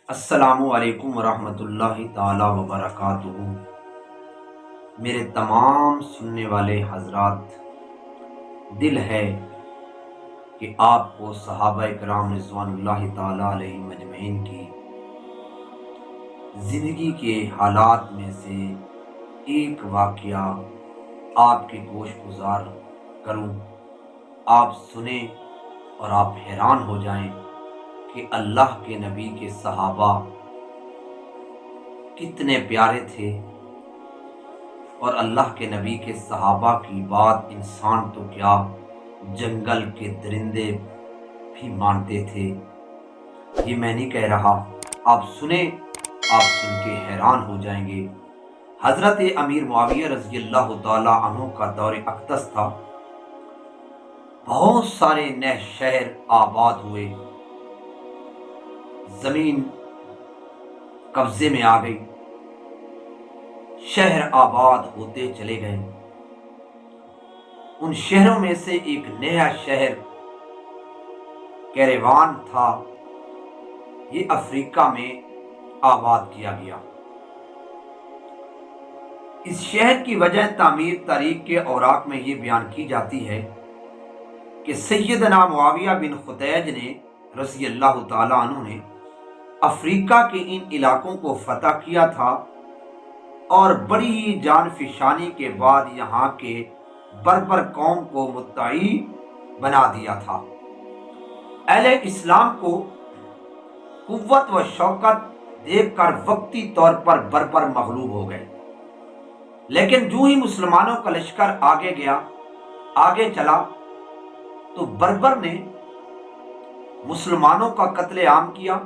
السلام علیکم ورحمۃ اللہ تعالی وبرکاتہ۔ میرے تمام سننے والے حضرات، دل ہے کہ آپ کو صحابہ کرام رضوان اللہ تعالی علیہ مجمعین کی زندگی کے حالات میں سے ایک واقعہ آپ کے گوش گزار کروں، آپ سنیں اور آپ حیران ہو جائیں کہ اللہ کے نبی کے صحابہ کتنے پیارے تھے، اور اللہ کے نبی کے صحابہ کی بات انسان تو کیا، جنگل کے درندے بھی مانتے تھے۔ یہ میں نہیں کہہ رہا، آپ سنیں، آپ سن کے حیران ہو جائیں گے۔ حضرت امیر معاویہ رضی اللہ تعالی عنہ کا دور اقدس تھا، بہت سارے نئے شہر آباد ہوئے، زمین قبضے میں آ گئی، شہر آباد ہوتے چلے گئے۔ ان شہروں میں سے ایک نیا شہر کیروان تھا، یہ افریقہ میں آباد کیا گیا۔ اس شہر کی وجہ تعمیر تاریخ کے اوراق میں یہ بیان کی جاتی ہے کہ سیدنا معاویہ بن خدیج نے رضی اللہ تعالی عنہ نے افریقہ کے ان علاقوں کو فتح کیا تھا، اور بڑی جان فشانی کے بعد یہاں کے بربر قوم کو مدعی بنا دیا تھا۔ اہل اسلام کو قوت و شوکت دیکھ کر وقتی طور پر بربر مغلوب ہو گئے، لیکن جو ہی مسلمانوں کا لشکر آگے چلا تو بربر نے مسلمانوں کا قتل عام کیا،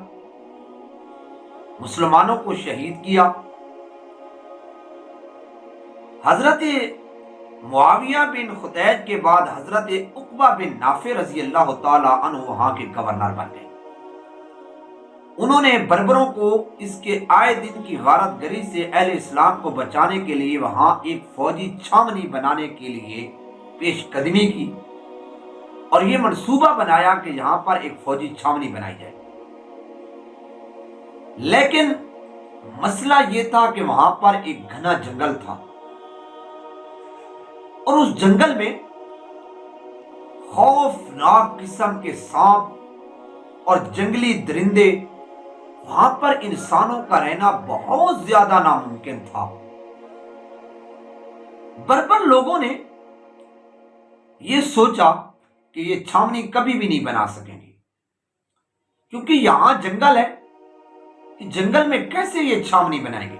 مسلمانوں کو شہید کیا۔ حضرت معاویہ بن خدیج کے بعد حضرت عقبہ بن نافع رضی اللہ تعالی عنہ وہاں کے گورنر بن گئے۔ انہوں نے بربروں کو اس کے آئے دن کی غارت گری سے اہل اسلام کو بچانے کے لیے وہاں ایک فوجی چھاونی بنانے کے لیے پیش قدمی کی، اور یہ منصوبہ بنایا کہ یہاں پر ایک فوجی چھاونی بنائی جائے۔ لیکن مسئلہ یہ تھا کہ وہاں پر ایک گھنا جنگل تھا، اور اس جنگل میں خوفناک قسم کے سانپ اور جنگلی درندے، وہاں پر انسانوں کا رہنا بہت زیادہ ناممکن تھا۔ بربر لوگوں نے یہ سوچا کہ یہ چھاونی کبھی بھی نہیں بنا سکیں گے، کیونکہ یہاں جنگل ہے، جنگل میں کیسے یہ چھاونی بنائیں گے۔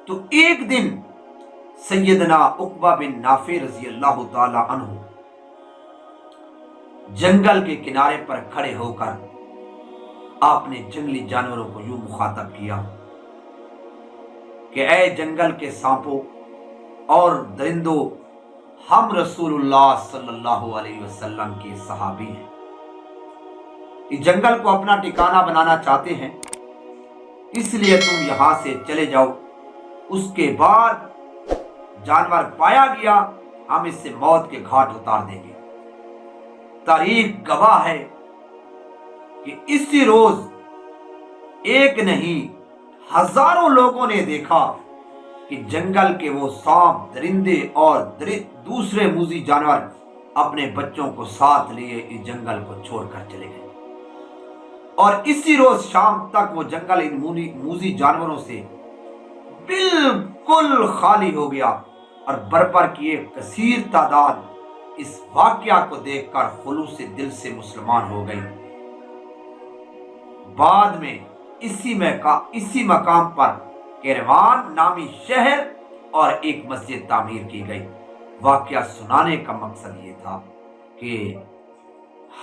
تو ایک دن سیدنا عقبہ بن نافع رضی اللہ تعالی عنہ جنگل کے کنارے پر کھڑے ہو کر آپ نے جنگلی جانوروں کو یوں مخاطب کیا کہ اے جنگل کے سانپوں اور درندوں، ہم رسول اللہ صلی اللہ علیہ وسلم کے صحابی ہیں، اس جنگل کو اپنا ٹھکانہ بنانا چاہتے ہیں، اس لیے تم یہاں سے چلے جاؤ۔ اس کے بعد جانور پایا گیا، ہم اس سے موت کے گھاٹ اتار دیں گے۔ تاریخ گواہ ہے کہ اسی روز ایک نہیں ہزاروں لوگوں نے دیکھا کہ جنگل کے وہ سانپ، درندے اور دوسرے موذی جانور اپنے بچوں کو ساتھ لیے اس جنگل کو چھوڑ کر چلے گئے، اور اسی روز شام تک وہ جنگل ان موذی جانوروں سے بالکل خالی ہو گیا، اور بربر کی ایک کثیر تعداد اس واقعہ کو دیکھ کر خلوص دل سے مسلمان ہو گئی۔ بعد میں اسی مقام پر کیروان نامی شہر اور ایک مسجد تعمیر کی گئی۔ واقعہ سنانے کا مقصد یہ تھا کہ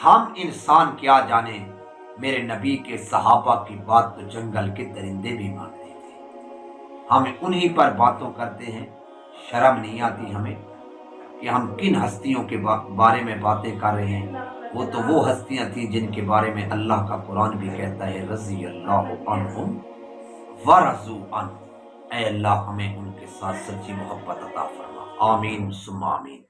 ہم انسان کیا جانے، میرے نبی کے صحابہ کی بات تو جنگل کے درندے بھی مانتے تھے، ہم انہی پر باتوں کرتے ہیں، شرم نہیں آتی ہمیں کہ ہم کن ہستیوں کے بارے میں باتیں کر رہے ہیں؟ وہ ہستیاں تھیں جن کے بارے میں اللہ کا قرآن بھی کہتا ہے رضی اللہ عنہم ورضوا عنہ۔ اے اللہ ہمیں ان کے ساتھ سچی محبت عطا فرما، آمین ثم آمین۔